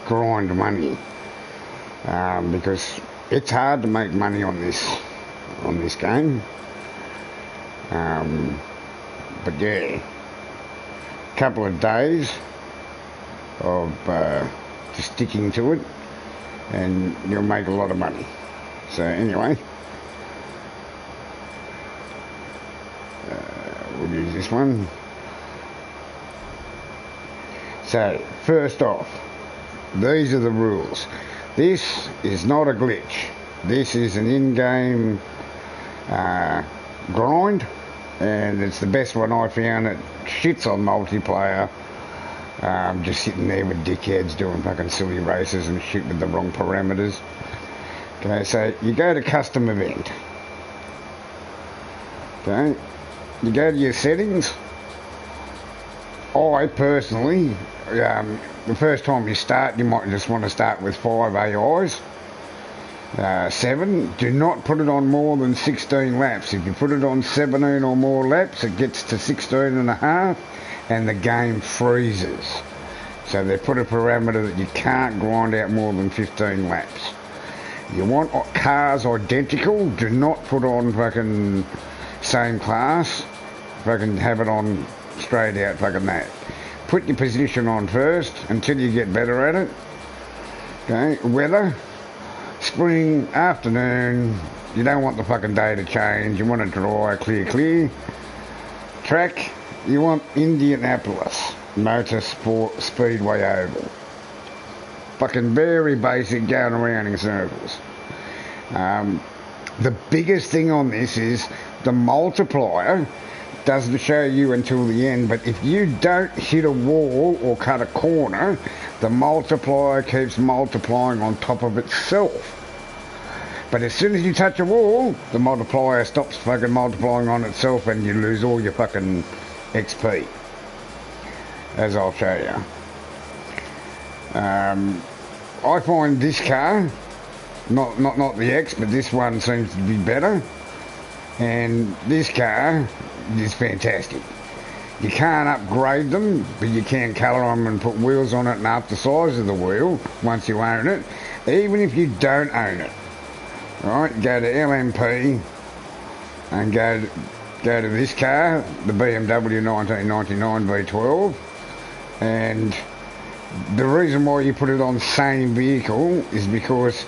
grind money, because it's hard to make money on this game. But yeah, a couple of days of just sticking to it, and you'll make a lot of money. So anyway, we'll use this one. So first off, these are the rules. This is not a glitch. This is an in-game grind, and it's the best one I found. It shits on multiplayer. Just sitting there with dickheads doing fucking silly races and shit with the wrong parameters. Okay, so you go to custom event. Okay, you go to your settings. I personally, the first time you start, you might just want to start with 5 AIs. 7, do not put it on more than 16 laps. If you put it on 17 or more laps, it gets to 16 and a half and the game freezes. So they put a parameter that you can't grind out more than 15 laps. You want cars identical, do not put on fucking same class. Fucking have it on straight out fucking that. Put your position on first until you get better at it. Okay, weather. Spring, afternoon, you don't want the fucking day to change, you want it dry, clear. Track, you want Indianapolis Motor Sport Speedway Oval. Fucking very basic, going around in circles. The biggest thing on this is the multiplier doesn't show you until the end, but if you don't hit a wall or cut a corner, the multiplier keeps multiplying on top of itself. But as soon as you touch a wall, the multiplier stops fucking multiplying on itself and you lose all your fucking XP. As I'll show you. I find this car, not the X, but this one seems to be better. And this car is fantastic. You can't upgrade them, but you can colour them and put wheels on it and up the size of the wheel once you own it, even if you don't own it. Right, go to LMP and go to this car, the BMW 1999 V12, and the reason why you put it on same vehicle is because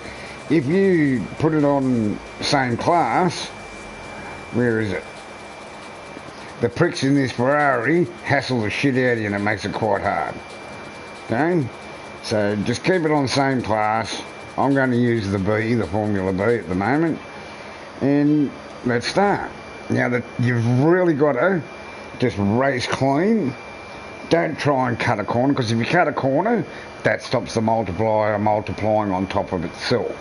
if you put it on same class, where is it? The pricks in this Ferrari hassle the shit out of you and it makes it quite hard. Okay? So just keep it on the same class. I'm going to use the B, the Formula B at the moment. And let's start. Now, you've really got to just race clean. Don't try and cut a corner, because if you cut a corner, that stops the multiplier multiplying on top of itself.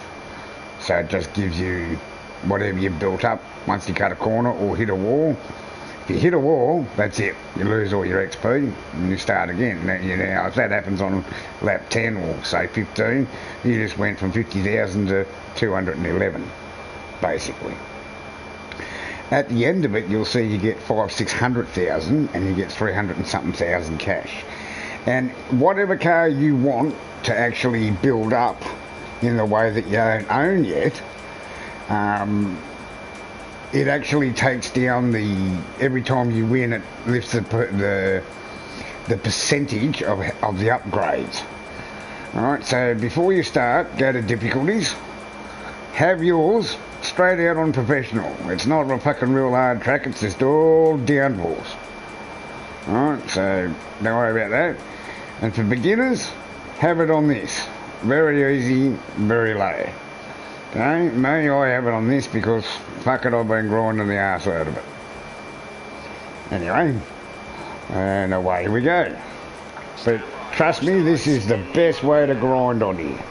So it just gives you whatever you've built up once you cut a corner or hit a wall. If you hit a wall, that's it. You lose all your XP and you start again. Now, if that happens on lap 10 or say 15, you just went from 50,000 to 211, basically. At the end of it, you'll see you get 500,000-600,000 and you get 300 and something thousand cash. And whatever car you want to actually build up in the way that you don't own yet, it actually takes down every time you win, it lifts the percentage of the upgrades. Alright, so before you start, go to difficulties, have yours straight out on professional. It's not a fucking real hard track, it's just all downfalls. Alright, so don't worry about that. And for beginners, have it on this. Very easy, very low. Okay, me, I have it on this because, fuck it, I've been grinding the arse out of it. Anyway, and away we go. But trust me, this is the best way to grind on here.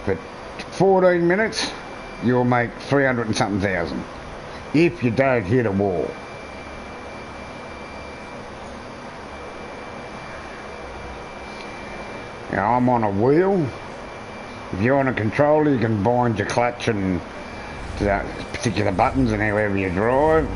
For 14 minutes, you'll make 300 and something thousand. If you don't hit a wall. Now, I'm on a wheel. If you're on a controller, you can bind your clutch and to particular buttons and however you drive.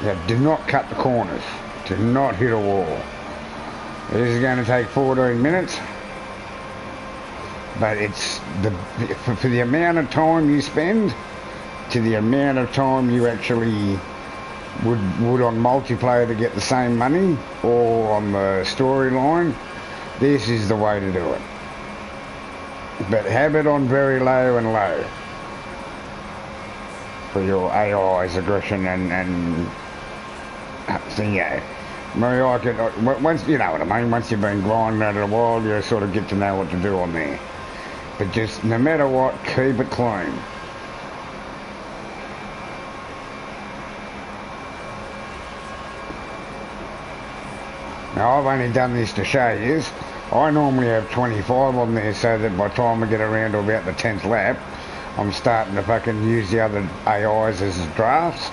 Yeah, do not cut the corners. Do not hit a wall. This is going to take 14 minutes. But it's for the amount of time you spend to the amount of time you actually would on multiplayer to get the same money or on the storyline, this is the way to do it. But have it on very low and low for your AI's aggression and thing, yeah. Maybe I could, once, you know what I mean, once you've been grinding at it a while, you sort of get to know what to do on there. But just, no matter what, keep it clean. Now, I've only done this to show you. I normally have 25 on there so that by the time I get around to about the 10th lap, I'm starting to fucking use the other AIs as drafts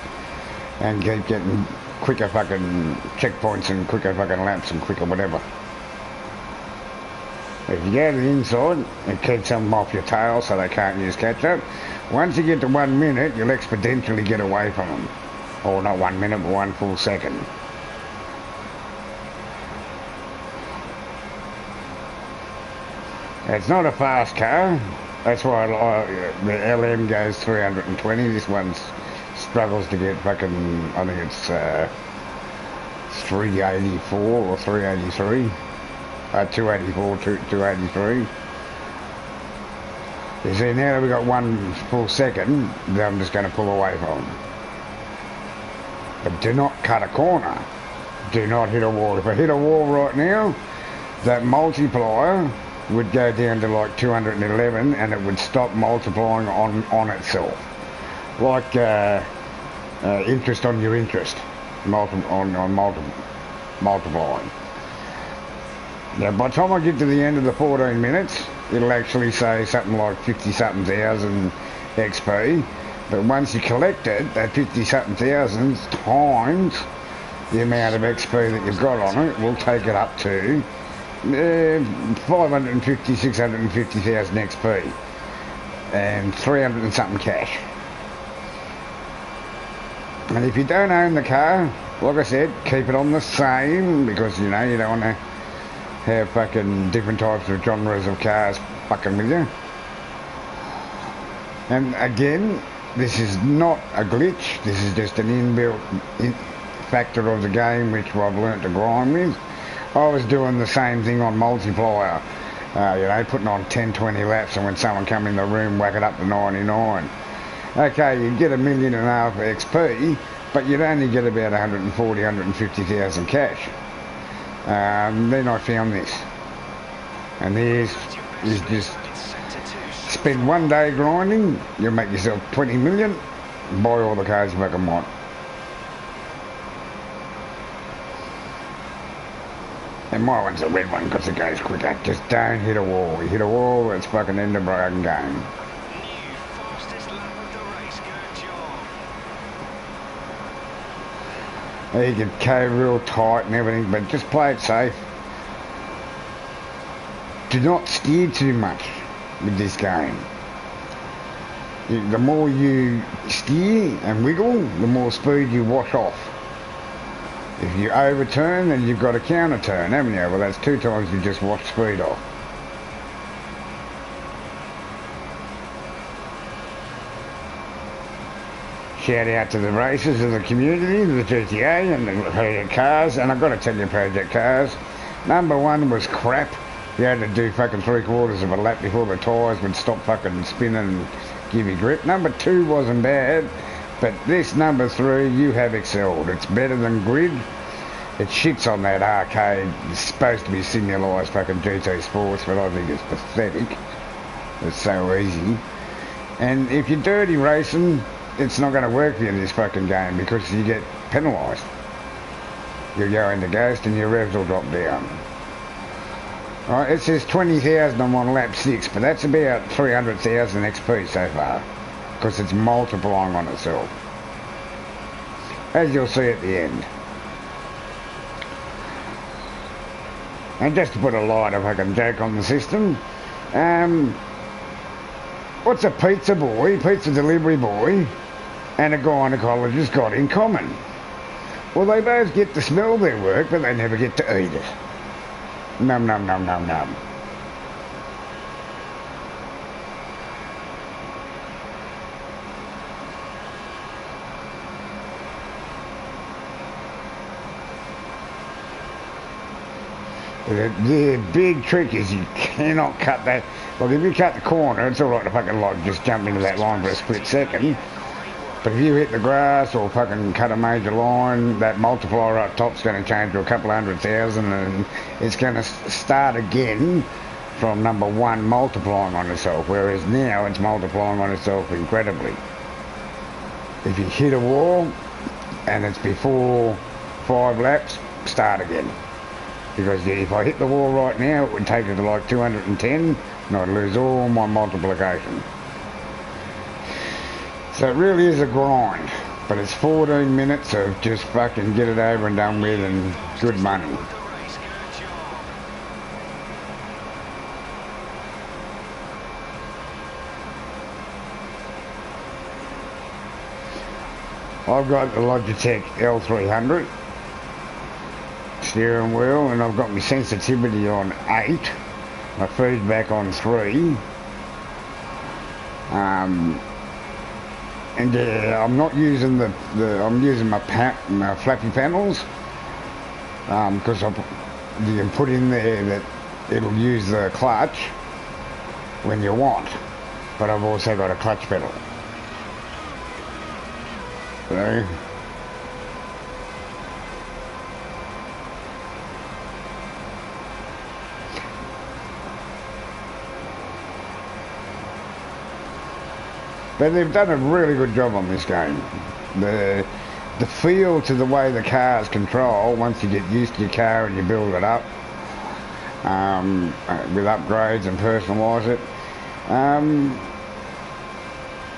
and keep getting quicker fucking checkpoints and quicker fucking laps and quicker whatever. If you go to the inside, it keeps them off your tail so they can't use catch-up. Once you get to 1 minute, you'll exponentially get away from them. Or not 1 minute, but 1 full second. It's not a fast car. That's why the LM goes 320. This one struggles to get fucking, I think it's 384 or 383. 284, 283. You see, now that we've got 1 full second, then I'm just going to pull away from them. But do not cut a corner. Do not hit a wall. If I hit a wall right now, that multiplier would go down to like 211 and it would stop multiplying on itself. Like interest on your interest. Multiplying. Now, by the time I get to the end of the 14 minutes, it'll actually say something like 50-something thousand XP. But once you collect it, that 50-something thousand times the amount of XP that you've got on it will take it up to 550, 650,000 XP and 300 and something cash. And if you don't own the car, like I said, keep it on the same, because you know you don't want to have fucking different types of genres of cars fucking with you. And again, this is not a glitch, this is just an inbuilt factor of the game which I've learnt to grind with. I was doing the same thing on multiplier, you know, putting on 10, 20 laps, and when someone come in the room, whack it up to 99. Okay, you'd get 1.5 million XP, but you'd only get about 140, 150,000 cash. Then I found this. And this is just, spend 1 day grinding, you'll make yourself 20 million, buy all the cars you fucking want. And my one's a red one because it goes quicker. Just don't hit a wall. You hit a wall, it's fucking end of broken game. New fastest lap of the race, good job. You can go real tight and everything, but just play it safe. Do not steer too much with this game. The more you steer and wiggle, the more speed you wash off. If you overturn, then you've got a counter turn, haven't you? Well, that's 2 times you just washed speed off. Shout out to the racers of the community, the GTA and the Project Cars. And I've got to tell you, Project Cars, number 1 was crap. You had to do fucking 3/4 of a lap before the tyres would stop fucking spinning and give you grip. Number 2 wasn't bad. But this number 3, you have excelled. It's better than Grid. It shits on that arcade. It's supposed to be simulated fucking GT Sports, but I think it's pathetic. It's so easy. And if you're dirty racing, it's not going to work for you in this fucking game because you get penalised. You go into Ghost and your revs will drop down. Alright, it says 20,000 on lap 6, but that's about 300,000 XP so far, because it's multiplying on itself, as you'll see at the end. And just to put a lighter fucking joke on the system, what's a pizza boy, pizza delivery boy, and a gynecologist got in common? Well, they both get to smell their work, but they never get to eat it. Num num num num num. The big trick is you cannot cut that. Look, if you cut the corner, it's alright to fucking like just jump into that line for a split second. But if you hit the grass or fucking cut a major line, that multiplier up top's going to change to a couple 100,000 and it's going to start again from number one multiplying on itself, whereas now it's multiplying on itself incredibly. If you hit a wall and it's before 5 laps, start again. Because if I hit the wall right now, it would take it to like 210 and I'd lose all my multiplication. So it really is a grind, but it's 14 minutes of just fucking get it over and done with and good money. I've got the Logitech L300 steering wheel and I've got my sensitivity on 8, my feedback on 3. And I'm not using I'm using my flappy panels because you can put in there that it'll use the clutch when you want, but I've also got a clutch pedal. So, but they've done a really good job on this game. The feel to the way the car's control, once you get used to your car and you build it up with upgrades and personalise it,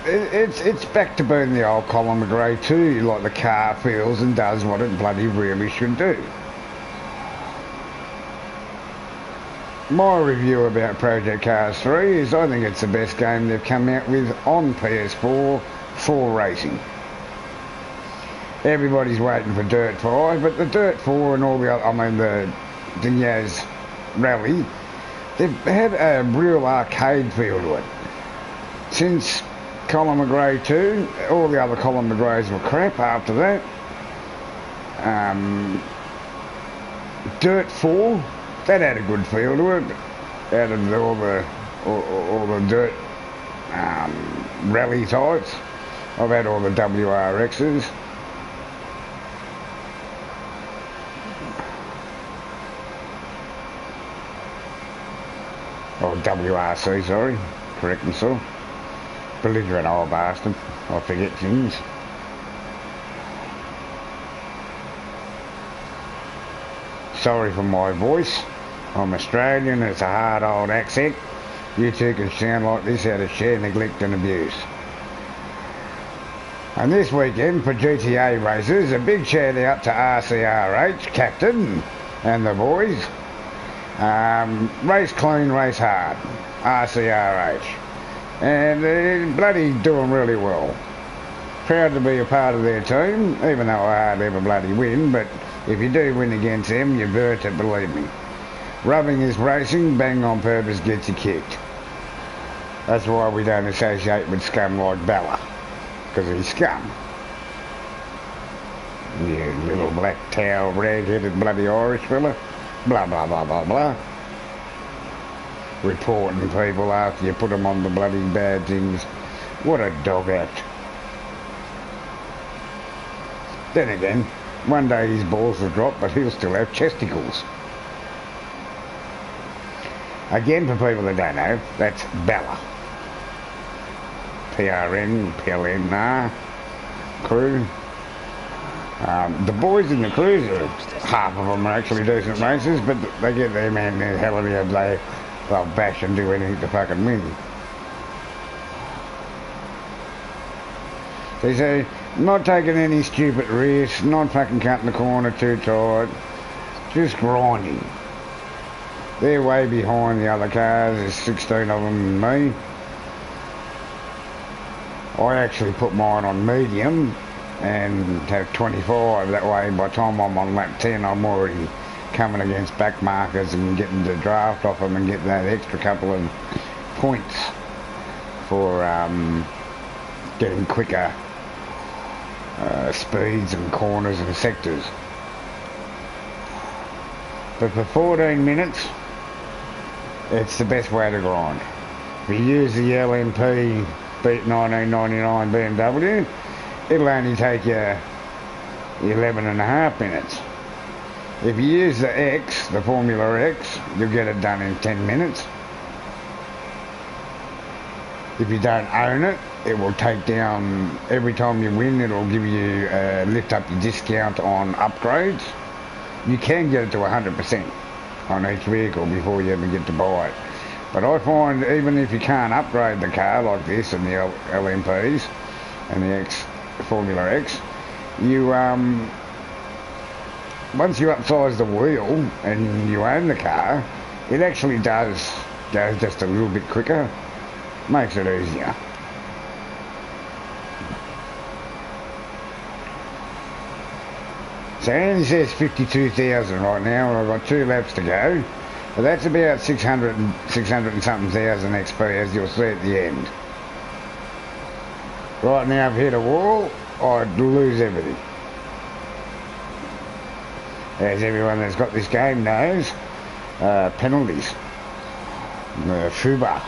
it's back to being the old Colin McRae too. Like the car feels and does what it bloody really should do. My review about Project Cars 3 is I think it's the best game they've come out with on PS4 for racing. Everybody's waiting for Dirt 5, but the Dirt 4 and all the other, I mean the Yaz Rally, they've had a real arcade feel to it. Since Colin McRae 2, all the other Colin McRaes were crap after that. Dirt 4, that had a good feel to it, out of all the dirt rally types. I've had all the WRXs. Or WRC, sorry, correct myself. Belligerent old bastard, I forget things. Sorry for my voice. I'm Australian, it's a hard old accent. You two can sound like this out of sheer neglect and abuse. And this weekend for GTA races, a big shout out to RCRH, Captain, and the boys. Race clean, race hard, RCRH. And they're bloody doing really well. Proud to be a part of their team, even though I hardly ever bloody win, but if you do win against them, you've earned it, believe me. Rubbing is racing, bang on purpose gets you kicked. That's why we don't associate with scum like Bella, because he's scum. You little black towel, rag-headed bloody Irish fella. Blah, blah, blah, blah, blah. Reporting people after you put them on the bloody bad things. What a dog act. Then again, one day his balls will drop, but he'll still have chesticles. Again, for people that don't know, that's Bella. PRN, PLN, crew. The boys in the crews, half of them are actually decent racers, but they get their man their hell of a day. They'll bash and do anything to fucking win. They say, not taking any stupid risks, not fucking cutting the corner too tight, just grinding. They're way behind the other cars, there's 16 of them and me. I actually put mine on medium and have 25. That way, by the time I'm on lap 10, I'm already coming against back markers and getting the draft off them and get that extra couple of points for getting quicker speeds and corners and sectors. But for 14 minutes, it's the best way to grind. If you use the LMP Beat 1999 BMW, it'll only take you 11.5 minutes. If you use the X, the Formula X, you'll get it done in 10 minutes. If you don't own it, it will take down, every time you win, it'll give you, lift up your discount on upgrades. You can get it to 100% on each vehicle before you ever get to buy it. But I find even if you can't upgrade the car like this and the LMPs and the X, Formula X, you, once you upsize the wheel and you own the car, it actually goes just a little bit quicker. Makes it easier. So Andy says 52,000 right now, and I've got 2 laps to go. But that's about 600 and something thousand XP, as you'll see at the end. Right now I've hit a wall, I'd lose everything. As everyone that's got this game knows, penalties. FUBA.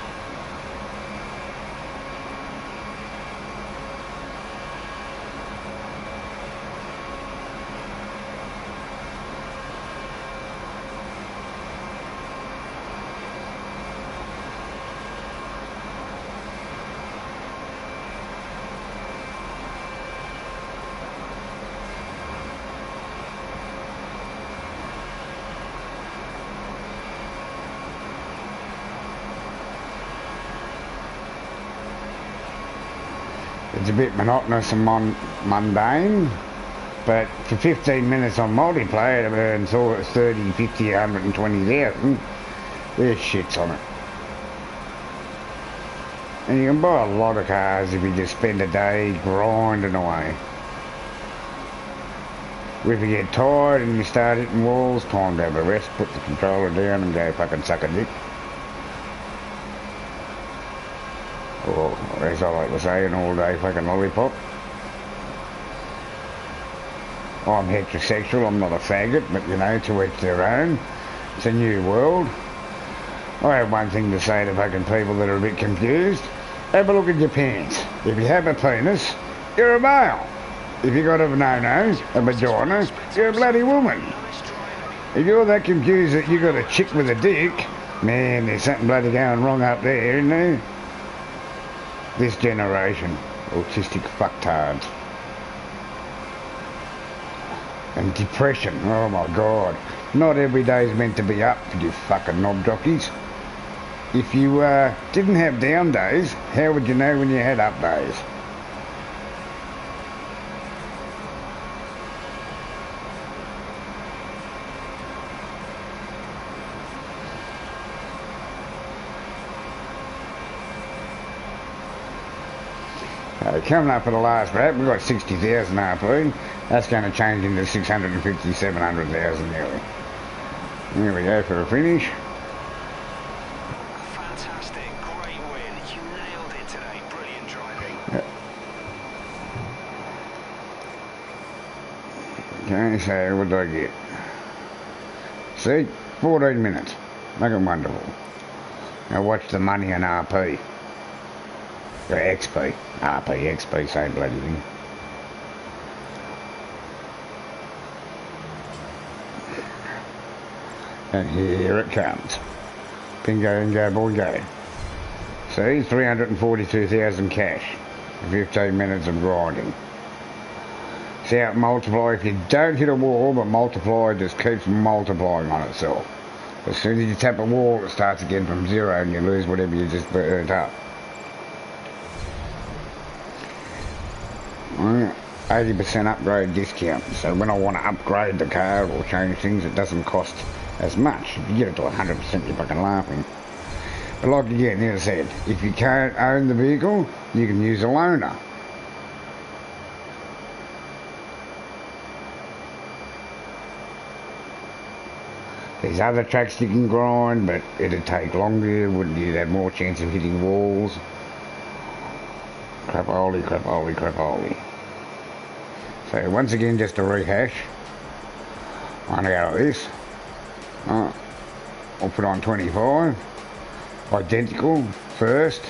It's a bit monotonous and mundane, but for 15 minutes on multiplayer to earn 30, 50, 120,000, there's shits on it. And you can buy a lot of cars if you just spend a day grinding away. If you get tired and you start hitting walls, time to have a rest, put the controller down and go fucking suck a dick. Or, as I like to say, an all-day fucking lollipop. I'm heterosexual, I'm not a faggot, but you know, to each their own. It's a new world. I have one thing to say to fucking people that are a bit confused. Have a look at your pants. If you have a penis, you're a male. If you got a no-no, a vagina, you're a bloody woman. If you're that confused that you got a chick with a dick, man, there's something bloody going wrong up there, isn't there? This generation, autistic fucktards. And depression, oh my god. Not every day's meant to be up, you fucking knob jockeys. If you didn't have down days, how would you know when you had up days? Coming up for the last lap, we've got 60,000 RP. That's going to change into 650, 700,000 nearly. Here we go for the finish. Fantastic, great win. You nailed it today. Brilliant driving. Okay, so what did I get? See? 14 minutes. Looking wonderful. Now watch the money in RP. Or XP. RP, XP, same bloody thing. And here it comes. Bingo, bingo, boingo. See, 342,000 cash. 15 minutes of grinding. See how it multiplies? If you don't hit a wall, but multiply just keeps multiplying on itself. As soon as you tap a wall, it starts again from zero and you lose whatever you just burnt up. 80% upgrade discount. So when I want to upgrade the car or change things, it doesn't cost as much. If you get it to 100%, you're fucking laughing. But like again, as I said, if you can't own the vehicle, you can use a loaner. There's other tracks you can grind, but it'd take longer, wouldn't you? Have more chance of hitting walls. Crap-holy, crap-holy, crap-holy. So once again, just a rehash. I'm going to go like this. I'll put on 25. Identical, first.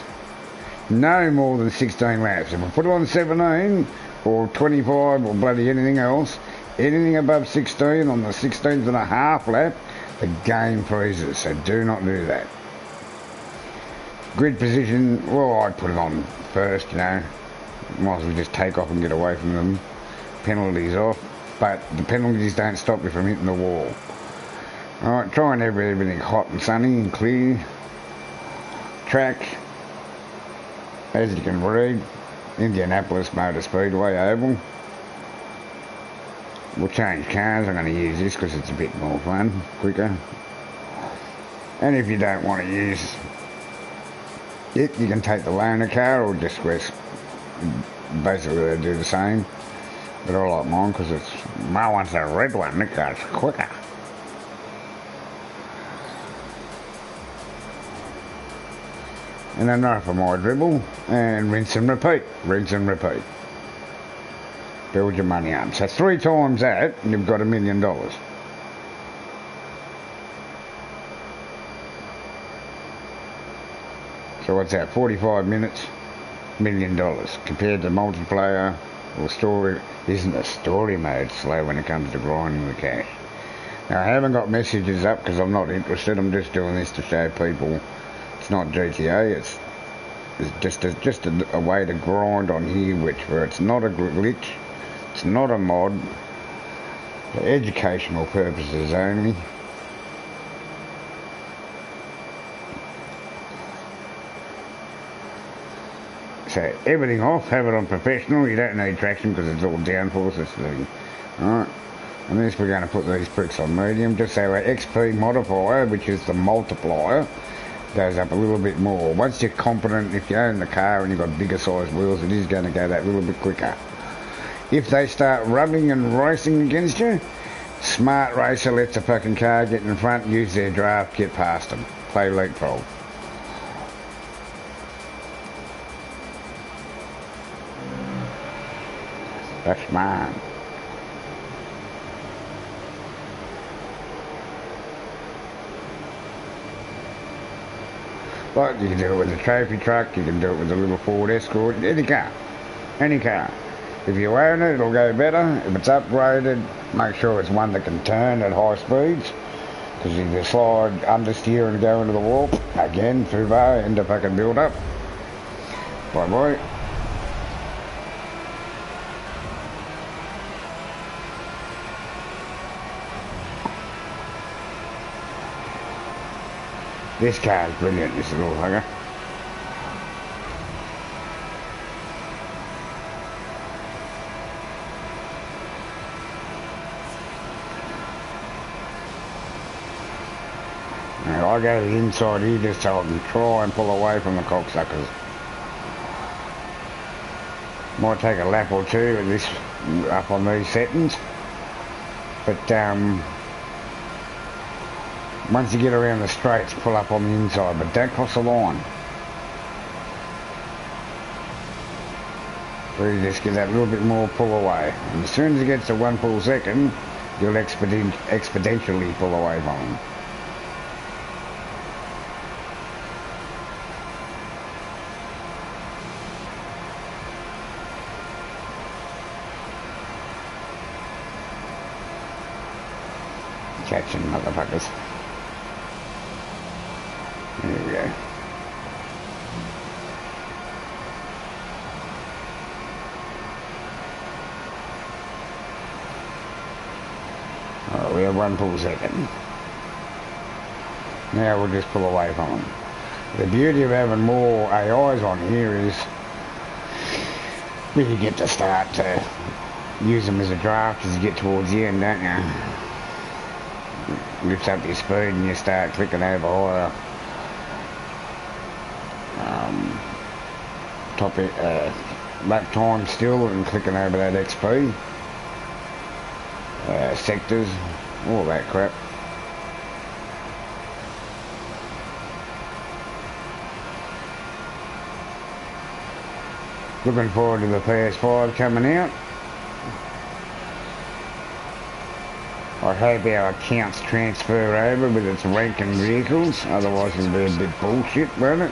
No more than 16 laps. If I put it on 17, or 25, or bloody anything else, anything above 16 on the 16th and a half lap, the game freezes, so do not do that. Grid position, well, I'd put it on first, you know. Might as well just take off and get away from them. Penalties off, but the penalties don't stop you from hitting the wall. Alright, try and have everything hot and sunny and clear. Track, as you can read, Indianapolis Motor Speedway Oval. We'll change cars. I'm going to use this because it's a bit more fun, quicker. And if you don't want to use it, you can take the loaner car or just basically they do the same. But I like mine because my one's a red one, the car's quicker. And enough of my dribble, and rinse and repeat, rinse and repeat. Build your money up. So 3 times that, and you've got $1 million. So what's that, 45 minutes, $1 million. Compared to multiplayer or story, isn't a story mode slow when it comes to grinding the cash. Now I haven't got messages up because I'm not interested, I'm just doing this to show people it's not GTA, it's just a way to grind on here, where it's not a glitch, it's not a mod, for educational purposes only. So everything off, have it on professional, you don't need traction because it's all downforce, it's the thing. Alright, and this we're going to put these bricks on medium, just so our XP modifier, which is the multiplier, goes up a little bit more. Once you're competent, if you own the car and you've got bigger size wheels, it is going to go that little bit quicker. If they start rubbing and racing against you, smart racer lets the fucking car get in front, use their draft, get past them. Play leapfrog. That's mine. Like, you can do it with a trophy truck, you can do it with a little Ford Escort, any car. Any car. If you own it, it'll go better. If it's upgraded, make sure it's one that can turn at high speeds. Because if you slide understeer and go into the wall, again, Fubo, end up fucking build up. Bye bye. This car is brilliant, this little hugger. Now, I go to the inside here just so I can try and pull away from the cocksuckers. Might take a lap or two with this up on these settings. But once you get around the straights, pull up on the inside, but don't cross the line. So you just get that little bit more pull away. And as soon as it gets to 1 full second, you'll exponentially pull away from them. Catching motherfuckers. There we go. Alright, we have 1 full second. Now we'll just pull away from them. The beauty of having more AIs on here is you get to start to use them as a draft as you get towards the end, don't you? Lifts up your speed and you start clicking over higher. Lap time still and clicking over that XP. Sectors, all that crap. Looking forward to the PS4 coming out. I hope our accounts transfer over with its ranking vehicles, otherwise it'll be a bit bullshit, won't it?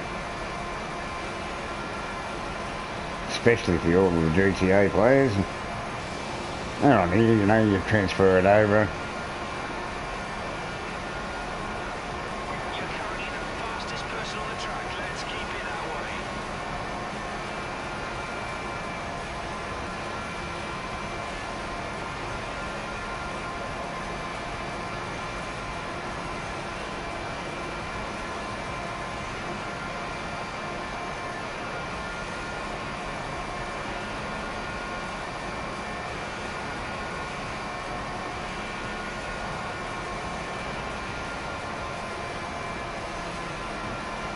Especially for all of the GTA players. They're on here, you know, you transfer it over. You're currently the fastest person on the track. Let's keep it that way.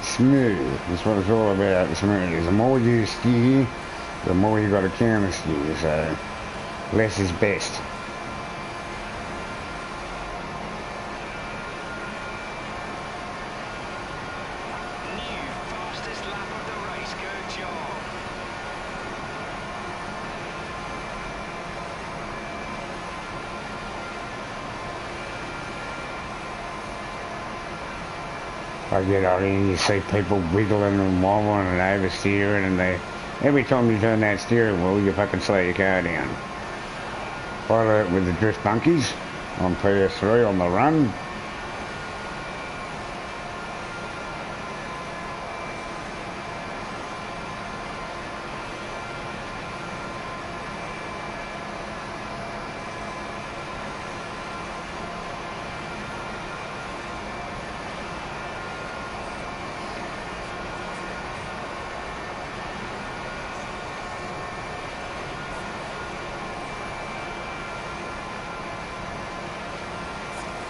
Smooth, that's what it's all about, smooth. The more you steer, the more you got to counter steer, so less is best. New fastest lap of the race. Good job. I get on here and you see people wiggling and wobbling and oversteering, and every time you turn that steering wheel, you fucking slow your car down. Follow it with the drift monkeys on PS3 on the run.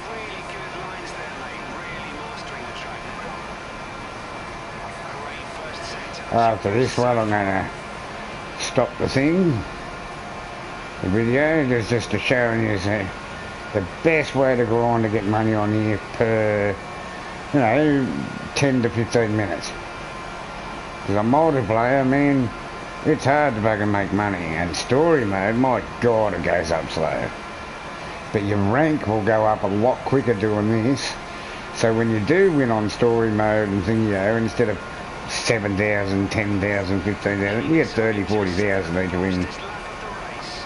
Really good lines there, mate. Really mastering the track. Great first sector. After this one, I'm gonna stop the thing, the video, just to show you the best way to go on to get money on here per, 10 to 15 minutes. Because a multiplayer, man, it's hard to fucking make money, and story mode, my god, it goes up slow. But your rank will go up a lot quicker doing this. So when you do win on story mode and thing, instead of 7,000, 10,000, 15,000, you get 30, 40,000 each win. Fastest lap of the race.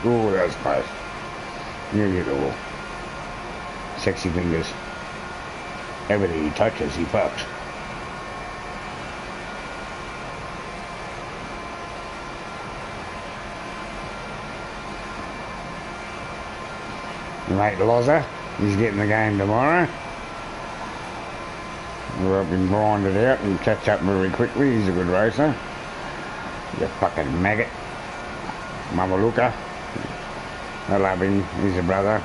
Oh, that's nice. Nearly it all. Sexy fingers. Everything he touches, he fucks. Mate Loza, he's getting the game tomorrow. We'll help him grind it out and catch up very quickly. He's a good racer. You fucking maggot. Mamaluka. I love him. He's a brother.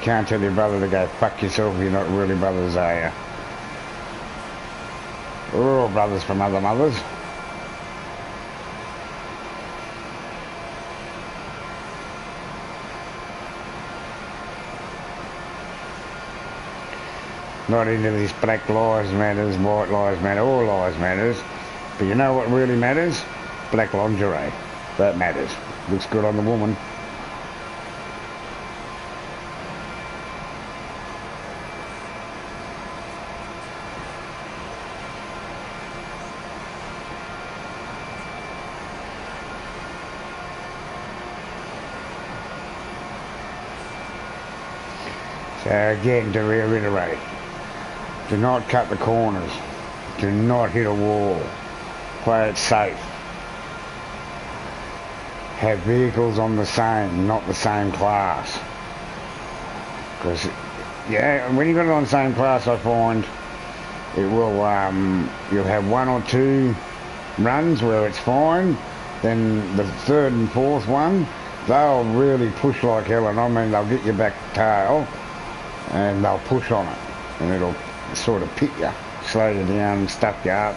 Can't tell your brother to go fuck yourself if you're not really brothers, are you? We're all brothers from other mothers. Not into this black lives matters, white lives matter, all lives matters. But you know what really matters? Black lingerie. That matters. Looks good on the woman. So again, to reiterate, do not cut the corners. Do not hit a wall. Play it safe. Have vehicles on the same, not the same class. Because, when you got it on the same class, I find it will, you'll have one or two runs where it's fine. Then the third and fourth one, they'll really push like hell, and I mean they'll get your back tail and they'll push on it, and it'll sort of pick you, slow you down, stuff you up,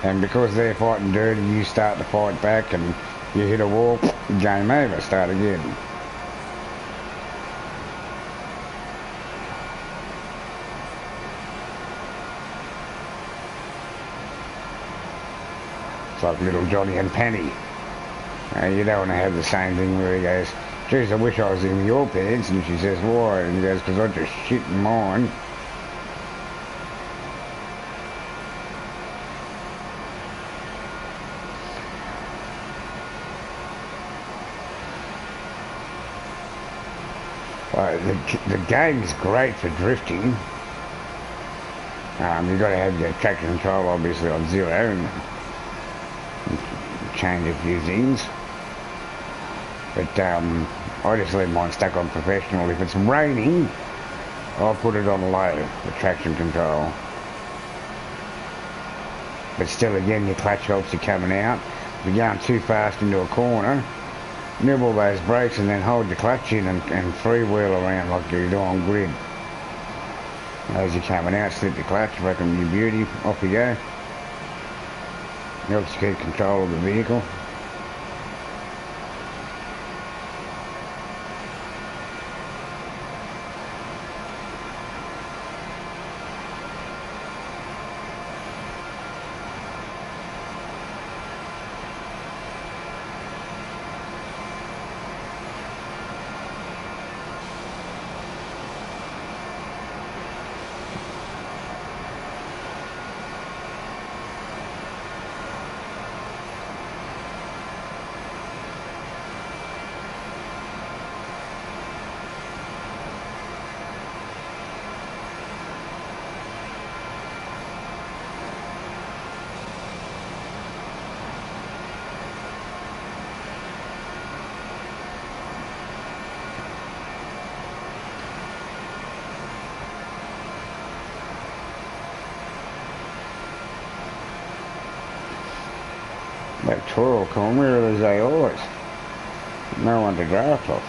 and because they're fighting dirty, you start to fight back, and You hit a wall, game over, start again. It's like little Johnny and Penny. You don't want to have the same thing where he goes, geez, I wish I was in your pants, and she says, why? And he goes, because I just shit in mine. The game's great for drifting. You've got to have your traction control obviously on 0 and change a few things. But I just leave mine stuck on professional. If it's raining, I'll put it on low, the traction control. But still, again, your clutch helps you coming out. If you're going too fast into a corner, nibble those brakes and then hold your clutch in and freewheel around like you do on grid. As you're coming out, slip your clutch, reckon your beauty, off you go. Helps you keep control of the vehicle. That Toro come, where are those AIs? No one to draft off.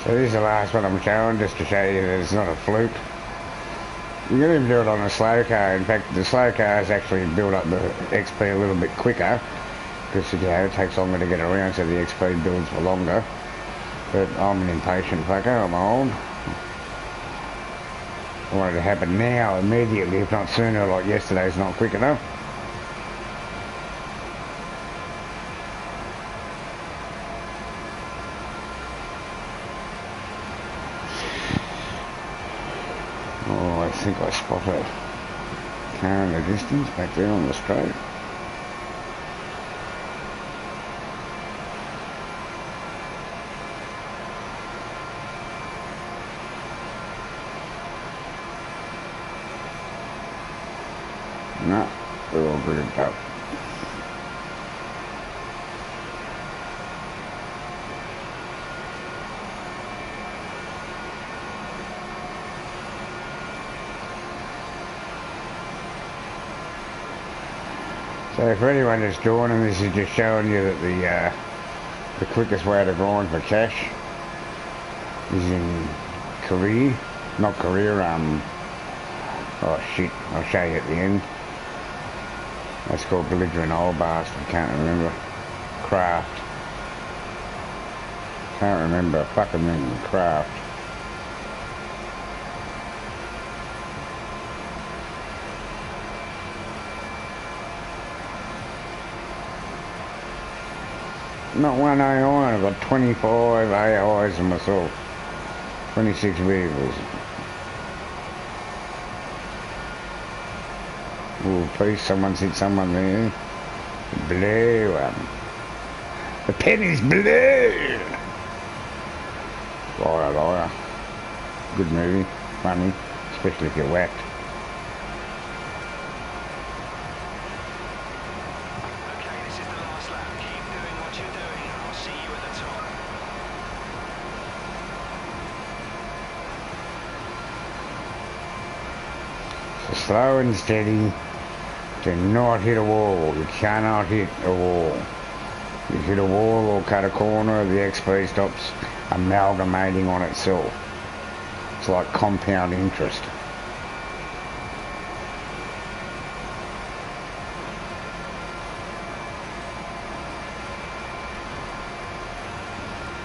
So this is the last one I'm showing, just to show you that it's not a fluke. You can even do it on a slow car. In fact, the slow cars actually build up the XP a little bit quicker because, you know, it takes longer to get around, so the XP builds for longer. But I'm an impatient fucker, I'm old. I want it to happen now, immediately, if not sooner, like yesterday's not quick enough. I think I spotted a car in the distance back there on the straight. No, they're all grouped up. So for anyone that's joining, this is just showing you that the quickest way to grind for cash is in Korea, not Korea, oh shit, I'll show you at the end. That's called belligerent old bastard, I can't remember. Craft. Can't remember, fucking name, Craft. Not one AI, I've got 25 AIs in myself. 26 vehicles. Oh, please, someone's hit someone there. Blue one. The penny's blue! Liar, liar. Good movie. Funny. Especially if you're whacked. Slow and steady, Do not hit a wall. You cannot hit a wall. You hit a wall or cut a corner, the XP stops amalgamating on itself. It's like compound interest.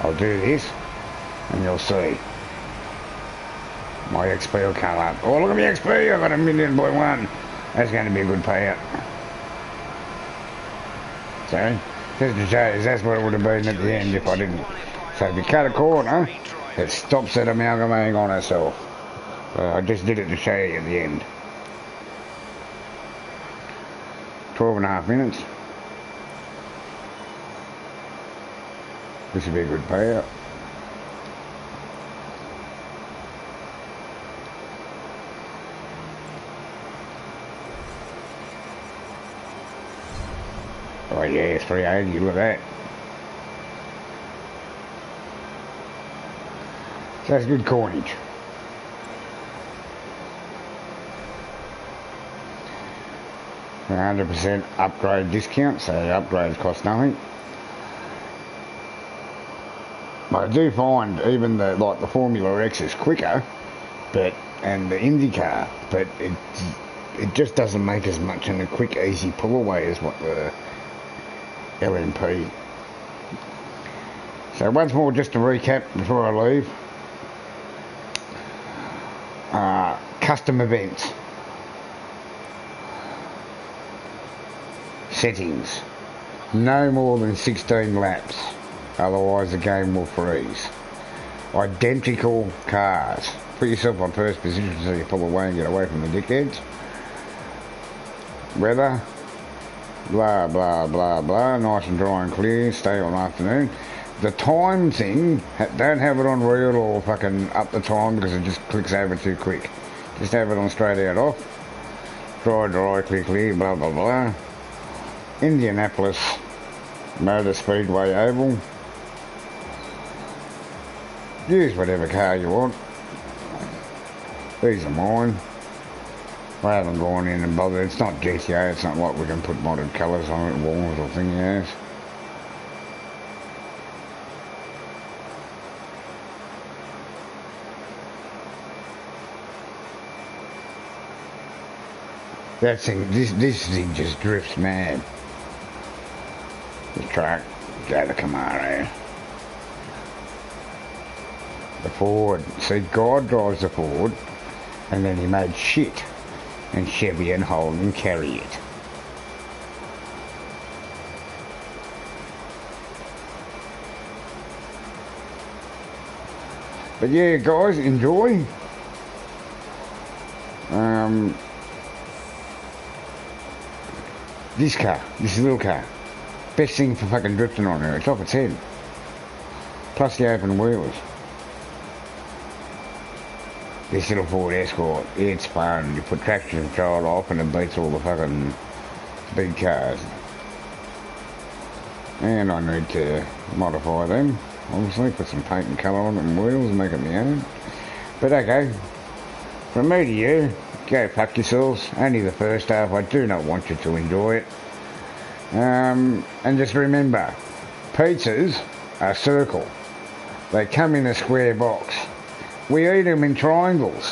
I'll do this and you'll see. My XP will come up. Oh, look at my XP, I got 1,000,000.1. That's going to be a good payout. So, just to show you, that's what it would have been at the end if I didn't. So if you cut a corner, it stops it amalgamating on itself. So I just did it to show you at the end. 12.5 minutes. This would be a good payout. Oh yeah, it's 380, look at that. So that's good coinage. A 100% upgrade discount, so upgrades cost nothing. But I do find even the Formula X is quicker, and the IndyCar, but it just doesn't make as much in a quick, easy pull away as what the LMP. So once more, just to recap before I leave, custom events, settings, no more than 16 laps, otherwise the game will freeze. Identical cars, put yourself on first position so you pull away and get away from the dickheads. Weather, blah blah blah blah, nice and dry and clear, stay all afternoon. The time thing, don't have it on real or fucking up the time because it just clicks over too quick. Just have it on straight out off. Dry, clear, clear, blah blah blah. Indianapolis Motor Speedway Oval. Use whatever car you want. These are mine. I haven't gone in and bothered. It's not GTA, it's not like we can put modded colours on it, walls or thingy else. That thing, this thing just drifts mad. The truck, go the Camaro. The Ford, see, God drives the Ford, and then he made shit. And Chevy and Holden carry it. But yeah, guys, enjoy. This little car, best thing for fucking drifting on her. It's off its head. Plus the open wheels. This little Ford Escort, it's fun. You put traction control off and it beats all the fucking big cars. And I need to modify them, obviously, put some paint and colour on it and wheels and make it my own. But okay, from me to you, go fuck yourselves. Only the first half, I do not want you to enjoy it. And just remember, pizzas are circle. They come in a square box. We eat them in triangles.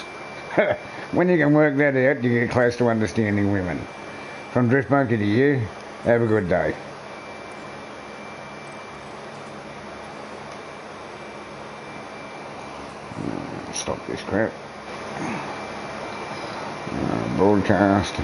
When you can work that out, you get close to understanding women. From Drift Monkey to you, have a good day. Stop this crap. Broadcast.